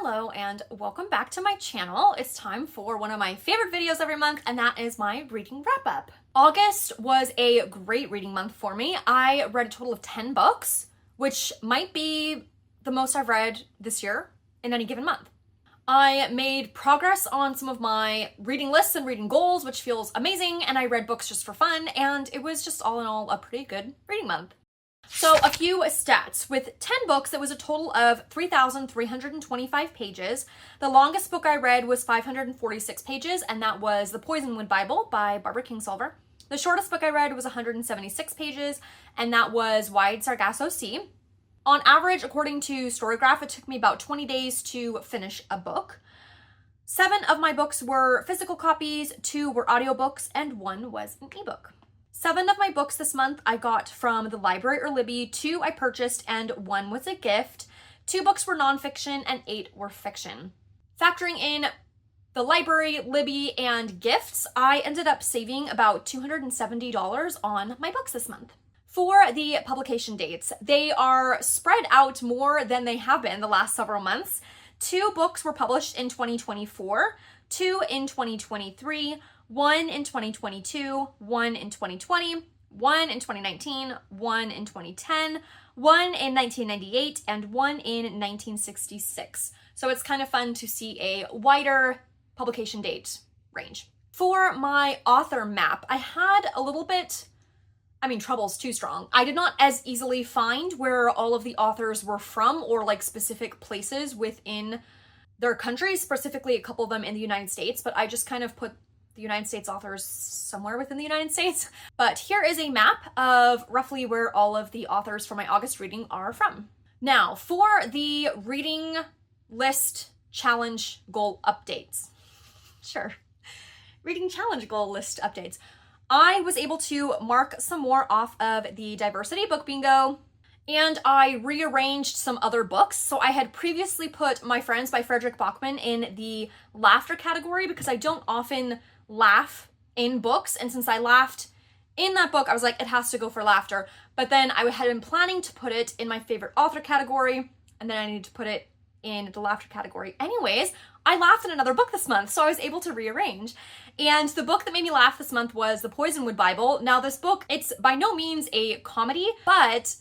Hello and welcome back to my channel. It's time for one of my favorite videos every month, and that is my reading wrap up. August was a great reading month for me. I read a total of 10 books, which might be the most I've read this year in any given month. I made progress on some of my reading lists and reading goals, which feels amazing, and I read books just for fun, and it was just all in all a pretty good reading month. So a few stats. With 10 books, it was a total of 3,325 pages. The longest book I read was 546 pages, and that was The Poisonwood Bible by Barbara Kingsolver. The shortest book I read was 176 pages, and that was Wide Sargasso Sea. On average, according to Storygraph, it took me about 20 days to finish a book. 7 of my books were physical copies, 2 were audiobooks, and 1 was an ebook. 7 of my books this month I got from the library or Libby, 2 I purchased, and 1 was a gift. 2 books were nonfiction and 8 were fiction. Factoring in the library, Libby, and gifts, I ended up saving about $270 on my books this month. For the publication dates, they are spread out more than they have been the last several months. 2 books were published in 2024, 2 in 2023, 1 in 2022, 1 in 2020, 1 in 2019, 1 in 2010, 1 in 1998, and 1 in 1966. So it's kind of fun to see a wider publication date range. For my author map, I had a little bit, trouble's too strong. I did not as easily find where all of the authors were from or like specific places within their countries, specifically a couple of them in the United States, but I just kind of put the United States authors somewhere within the United States. But here is a map of roughly where all of the authors for my August reading are from. Now, for the reading list challenge goal updates. Sure. Reading challenge goal list updates. I was able to mark some more off of the diversity book bingo, and I rearranged some other books. So I had previously put My Friends by Fredrik Backman in the laughter category because I don't often laugh in books. And since I laughed in that book, I was like, it has to go for laughter. But then I had been planning to put it in my favorite author category, and then I needed to put it in the laughter category. Anyways, I laughed in another book this month, so I was able to rearrange. And the book that made me laugh this month was The Poisonwood Bible. Now this book, it's by no means a comedy, but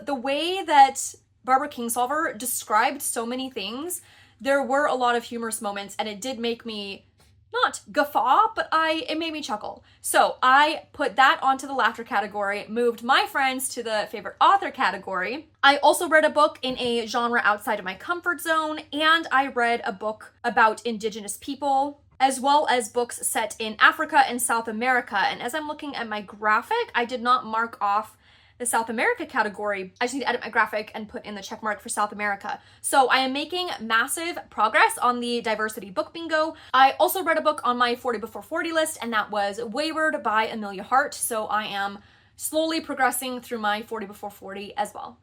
the way that Barbara Kingsolver described so many things, there were a lot of humorous moments, and it did make me not guffaw, but it made me chuckle. So I put that onto the laughter category, moved My Friends to the favorite author category. I also read a book in a genre outside of my comfort zone, and I read a book about Indigenous people, as well as books set in Africa and South America. And as I'm looking at my graphic, I did not mark off the South America category. I just need to edit my graphic and put in the check mark for South America. So I am making massive progress on the diversity book bingo. I also read a book on my 40 before 40 list, and that was Wayward by Amelia Hart. So I am slowly progressing through my 40 before 40 as well.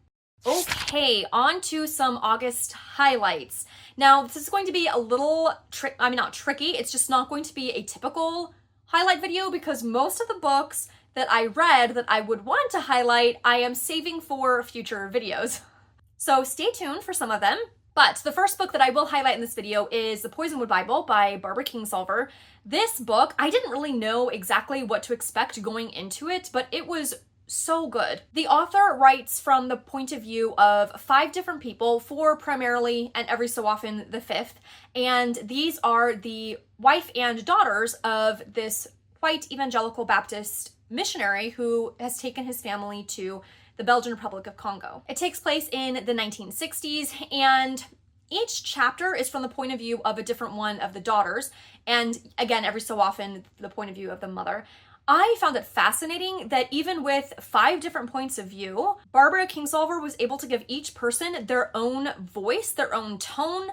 Okay, on to some August highlights. Now, this is going to be a little not tricky. It's just not going to be a typical highlight video because most of the books that I read that I would want to highlight, I am saving for future videos. So stay tuned for some of them. But the first book that I will highlight in this video is The Poisonwood Bible by Barbara Kingsolver. This book, I didn't really know exactly what to expect going into it, but it was so good. The author writes from the point of view of 5 different people, 4 primarily, and every so often the 5th. And these are the wife and daughters of this white evangelical Baptist missionary who has taken his family to the Belgian Republic of Congo. It takes place in the 1960s, and each chapter is from the point of view of a different one of the daughters, and again, every so often, the point of view of the mother. I found it fascinating that even with 5 different points of view, Barbara Kingsolver was able to give each person their own voice, their own tone,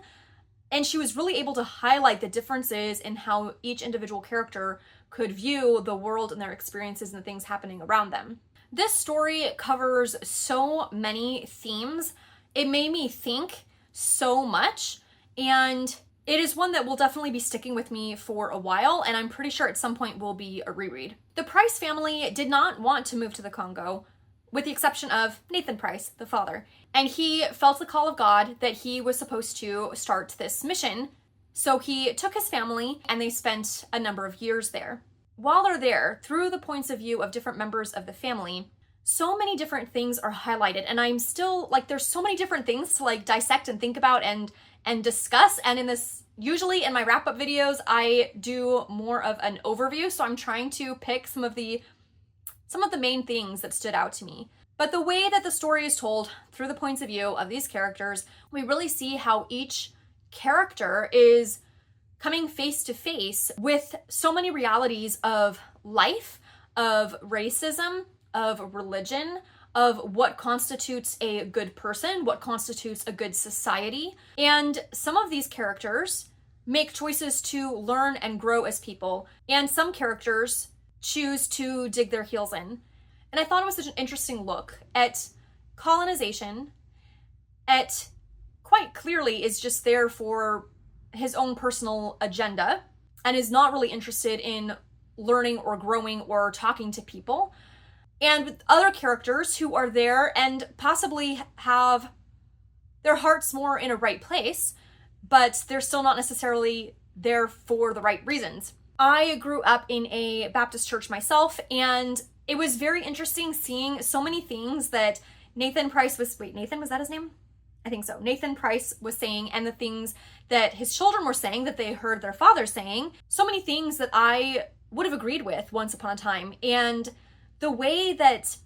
and she was really able to highlight the differences in how each individual character could view the world and their experiences and the things happening around them. This story covers so many themes. It made me think so much, and it is one that will definitely be sticking with me for a while, and I'm pretty sure at some point will be a reread. The Price family did not want to move to the Congo with the exception of Nathan Price, the father. And he felt the call of God that he was supposed to start this mission. So he took his family and they spent a number of years there. While they're there, through the points of view of different members of the family, so many different things are highlighted. And I'm still like, there's so many different things to like dissect and think about and discuss. And in this, usually in my wrap-up videos, I do more of an overview. So I'm trying to pick some of the main things that stood out to me. But the way that the story is told through the points of view of these characters, we really see how each character is coming face to face with so many realities of life, of racism, of religion, of what constitutes a good person, what constitutes a good society. And some of these characters make choices to learn and grow as people, and some characters choose to dig their heels in. And I thought it was such an interesting look at colonization, at quite clearly is just there for his own personal agenda and is not really interested in learning or growing or talking to people. And with other characters who are there and possibly have their hearts more in a right place, but they're still not necessarily there for the right reasons. I grew up in a Baptist church myself, and it was very interesting seeing so many things that Nathan Price was, Nathan, was that his name? I think so. Nathan Price was saying, and the things that his children were saying that they heard their father saying, so many things that I would have agreed with once upon a time. And the way that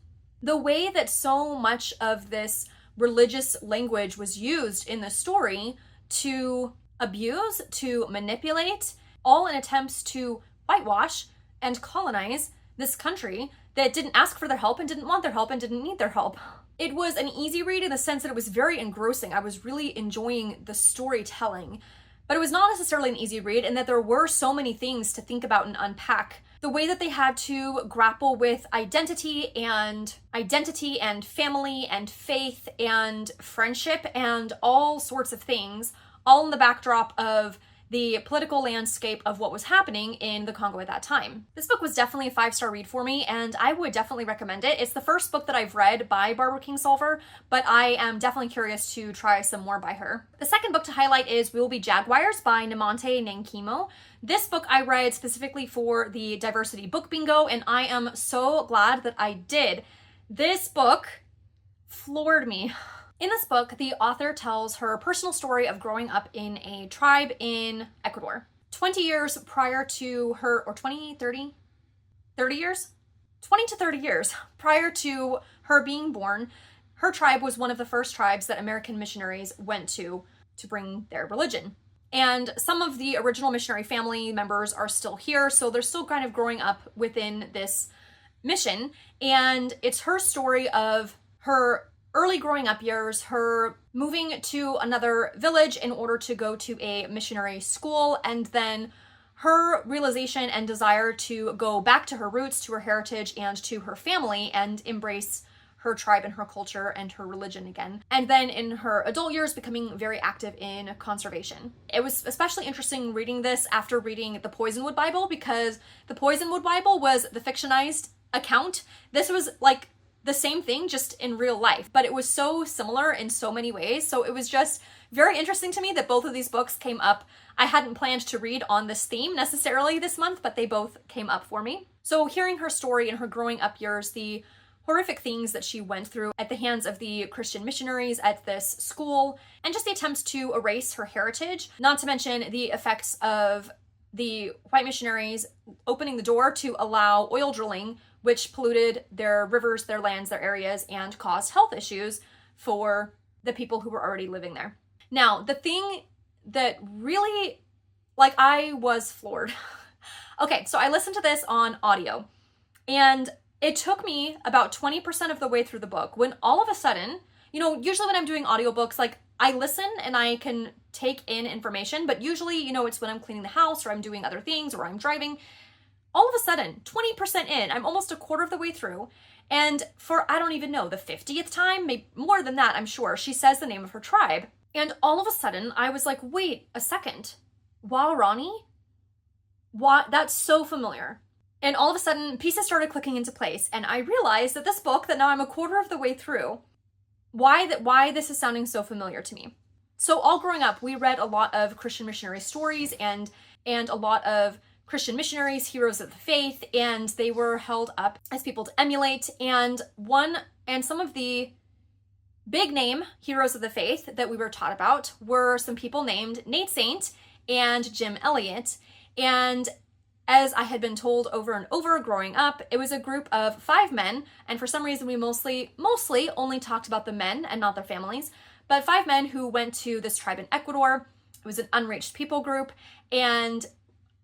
so much of this religious language was used in the story to abuse, to manipulate, all in attempts to whitewash and colonize this country that didn't ask for their help and didn't want their help and didn't need their help. It was an easy read in the sense that it was very engrossing. I was really enjoying the storytelling, but it was not necessarily an easy read in that there were so many things to think about and unpack. The way that they had to grapple with identity and family and faith and friendship and all sorts of things, all in the backdrop of the political landscape of what was happening in the Congo at that time. This book was definitely a 5-star read for me, and I would definitely recommend it. It's the first book that I've read by Barbara Kingsolver, but I am definitely curious to try some more by her. The second book to highlight is We Will Be Jaguars by Namonte Nankimo. This book I read specifically for the Diversity Book Bingo, and I am so glad that I did. This book floored me. In this book, the author tells her personal story of growing up in a tribe in Ecuador. 20 years prior to her, or 20 years prior to her being born, her tribe was one of the first tribes that American missionaries went to bring their religion. And some of the original missionary family members are still here, so they're still kind of growing up within this mission. And it's her story of her early growing up years, her moving to another village in order to go to a missionary school, and then her realization and desire to go back to her roots, to her heritage, and to her family, and embrace her tribe and her culture and her religion again. And then in her adult years, becoming very active in conservation. It was especially interesting reading this after reading the Poisonwood Bible, because the Poisonwood Bible was the fictionized account. This was like the same thing, just in real life, but it was so similar in so many ways. So it was just very interesting to me that both of these books came up. I hadn't planned to read on this theme necessarily this month, but they both came up for me. So hearing her story in her growing up years, the horrific things that she went through at the hands of the Christian missionaries at this school, and just the attempts to erase her heritage, not to mention the effects of the white missionaries opening the door to allow oil drilling, which polluted their rivers, their lands, their areas, and caused health issues for the people who were already living there. Now, the thing that really, I was floored. Okay, so I listened to this on audio, and it took me about 20% of the way through the book when all of a sudden, usually when I'm doing audiobooks, I listen and I can take in information, but usually, it's when I'm cleaning the house or I'm doing other things or I'm driving. All of a sudden, 20% in, I'm almost a quarter of the way through, and for, I don't even know, the 50th time, maybe more than that, I'm sure, she says the name of her tribe. And all of a sudden, I was like, wait a second, Waorani? What? That's so familiar. And all of a sudden, pieces started clicking into place, and I realized that this book, that now I'm a quarter of the way through, why this is sounding so familiar to me. So all growing up, we read a lot of Christian missionary stories and a lot of Christian missionaries, heroes of the faith, and they were held up as people to emulate. And some of the big name heroes of the faith that we were taught about were some people named Nate Saint and Jim Elliot. And as I had been told over and over growing up, it was a group of 5 men, and for some reason we mostly only talked about the men and not their families, but 5 men who went to this tribe in Ecuador. It was an unreached people group, and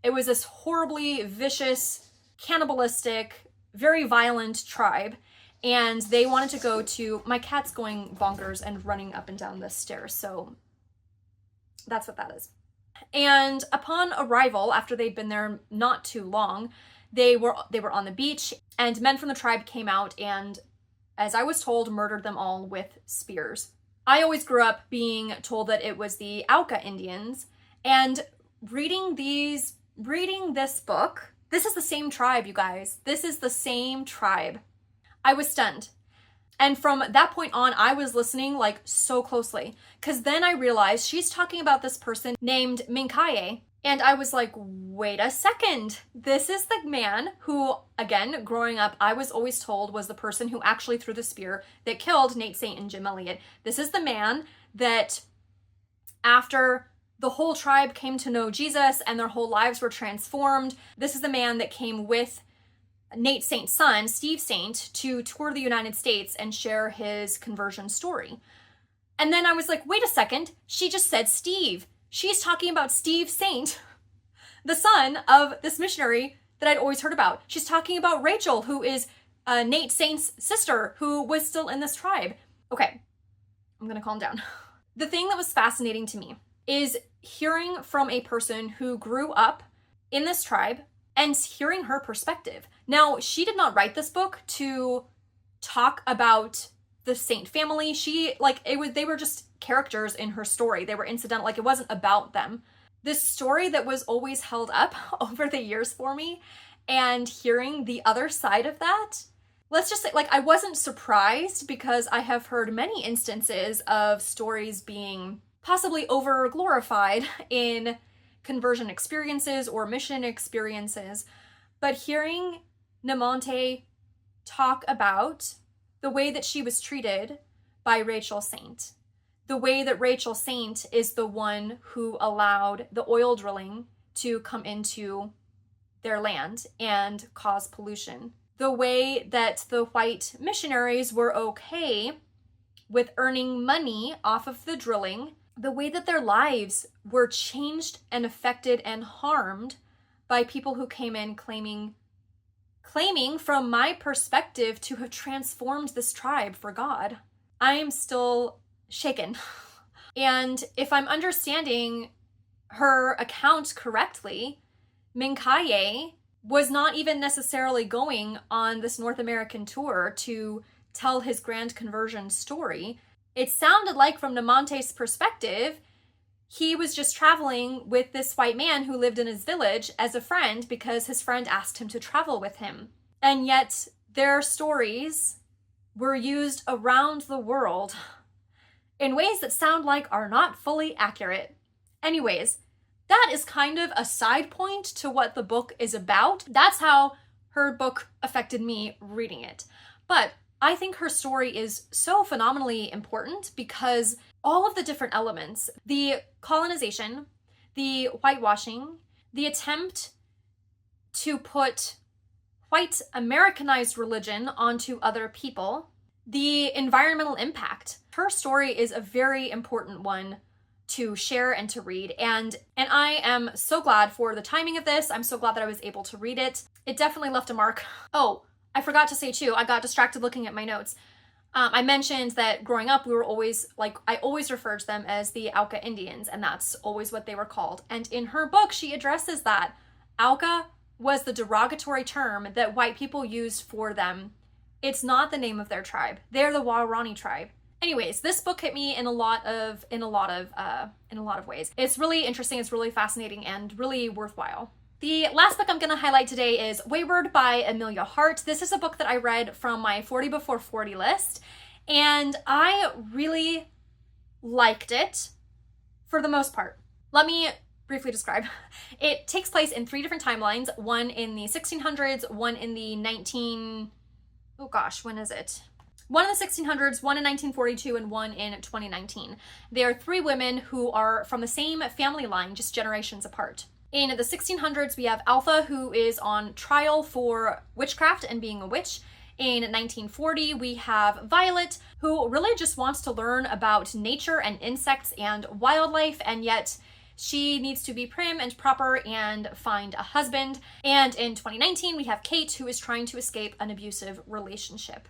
it was this horribly vicious, cannibalistic, very violent tribe, and they wanted to go to, my cat's going bonkers and running up and down the stairs, so that's what that is. And upon arrival, after they'd been there not too long, they were on the beach, and men from the tribe came out and, as I was told, murdered them all with spears. I always grew up being told that it was the Auca Indians, and reading this book, this is the same tribe, you guys. This is the same tribe. I was stunned. And from that point on, I was listening like so closely, because then I realized she's talking about this person named Mincaye. And I was like, wait a second. This is the man who, again, growing up, I was always told was the person who actually threw the spear that killed Nate Saint and Jim Elliot. This is the man that, after the whole tribe came to know Jesus and their whole lives were transformed, this is the man that came with Nate Saint's son, Steve Saint, to tour the United States and share his conversion story. And then I was like, wait a second, she just said Steve. She's talking about Steve Saint, the son of this missionary that I'd always heard about. She's talking about Rachel, who is Nate Saint's sister, who was still in this tribe. Okay, I'm gonna calm down. The thing that was fascinating to me is hearing from a person who grew up in this tribe and hearing her perspective. Now, she did not write this book to talk about the Saint family. They were just characters in her story. They were incidental, it wasn't about them. This story that was always held up over the years for me, and hearing the other side of that, let's just say, I wasn't surprised, because I have heard many instances of stories being possibly over glorified in conversion experiences or mission experiences, but hearing Nemonte talk about the way that she was treated by Rachel Saint, the way that Rachel Saint is the one who allowed the oil drilling to come into their land and cause pollution, the way that the white missionaries were okay with earning money off of the drilling, the way that their lives were changed and affected and harmed by people who came in claiming from my perspective to have transformed this tribe for God. I am still shaken. And if I'm understanding her account correctly, Mincaye was not even necessarily going on this North American tour to tell his grand conversion story. It sounded like, from Nemonte's perspective, he was just traveling with this white man who lived in his village as a friend because his friend asked him to travel with him. And yet their stories were used around the world in ways that sound like are not fully accurate. Anyways, that is kind of a side point to what the book is about. That's how her book affected me reading it. But I think her story is so phenomenally important because all of the different elements, the colonization, the whitewashing, the attempt to put white Americanized religion onto other people, the environmental impact. Her story is a very important one to share and to read. And I am so glad for the timing of this. I'm so glad that I was able to read it. It definitely left a mark. Oh, I forgot to say too, I got distracted looking at my notes. I mentioned that growing up, we were always, I always referred to them as the Auca Indians, and that's always what they were called. And in her book, she addresses that. Auca was the derogatory term that white people used for them. It's not the name of their tribe. They're the Waorani tribe. Anyways, this book hit me in a lot of ways. It's really interesting, it's really fascinating, and really worthwhile. The last book I'm going to highlight today is Wayward by Amelia Hart. This is a book that I read from my 40 before 40 list, and I really liked it for the most part. Let me briefly describe. It takes place in 3 different timelines, one in the 1600s, one in the when is it? One in the 1600s, one in 1942, and one in 2019. They are 3 women who are from the same family line, just generations apart. In the 1600s, we have Alpha, who is on trial for witchcraft and being a witch. In 1940, we have Violet, who really just wants to learn about nature and insects and wildlife, and yet she needs to be prim and proper and find a husband. And in 2019, we have Kate, who is trying to escape an abusive relationship.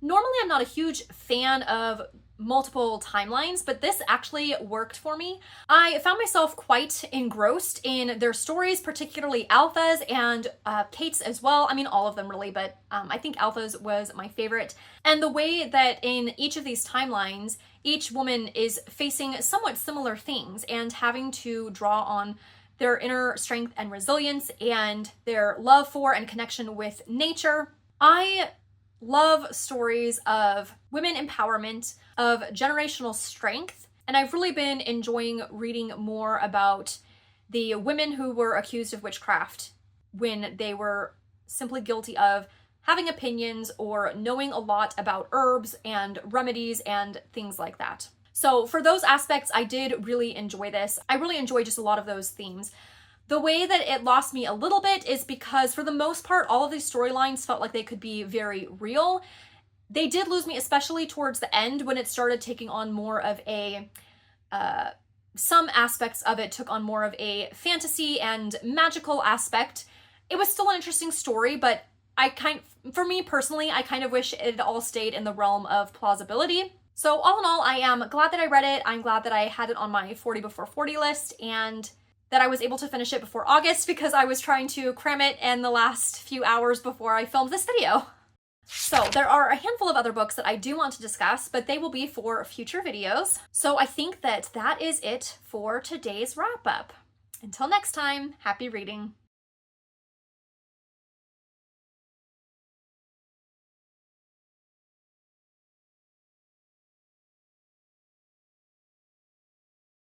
Normally, I'm not a huge fan of multiple timelines, but this actually worked for me. I found myself quite engrossed in their stories, particularly Alpha's and Kate's as well. I mean, all of them really, but I think Alpha's was my favorite. And the way that in each of these timelines, each woman is facing somewhat similar things and having to draw on their inner strength and resilience and their love for and connection with nature. I love stories of women empowerment, of generational strength, and I've really been enjoying reading more about the women who were accused of witchcraft when they were simply guilty of having opinions or knowing a lot about herbs and remedies and things like that. So for those aspects, I did really enjoy this. I really enjoy just a lot of those themes. The way that it lost me a little bit is because for the most part, all of these storylines felt like they could be very real. They did lose me, especially towards the end when it started taking on more of a, some aspects of it took on more of a fantasy and magical aspect. It was still an interesting story, but for me personally, I kind of wish it all stayed in the realm of plausibility. So all in all, I am glad that I read it. I'm glad that I had it on my 40 before 40 list and that I was able to finish it before August because I was trying to cram it in the last few hours before I filmed this video. So there are a handful of other books that I do want to discuss, but they will be for future videos. So I think that is it for today's wrap up. Until next time, happy reading.